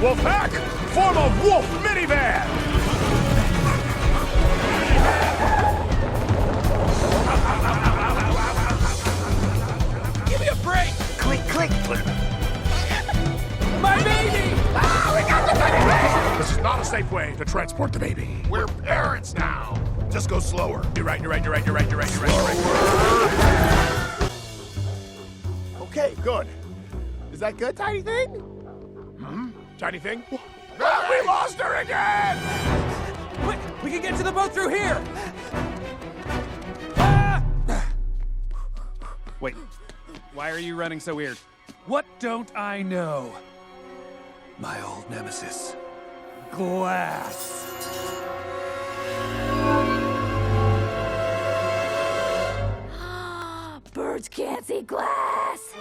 Wolfpack, form a wolf minivan! Give me a break! Click, click. My baby! Ah, we got the baby! This is not a safe way to transport the baby. We're parents now. Just go slower. You're right. Okay, good. Is that good, Tiny Thing? Tiny thing? Ah, we lost her again! Quick, we can get to the boat through here! Ah! Wait, why are you running so weird? What don't I know? My old nemesis, Glass. Birds can't see glass.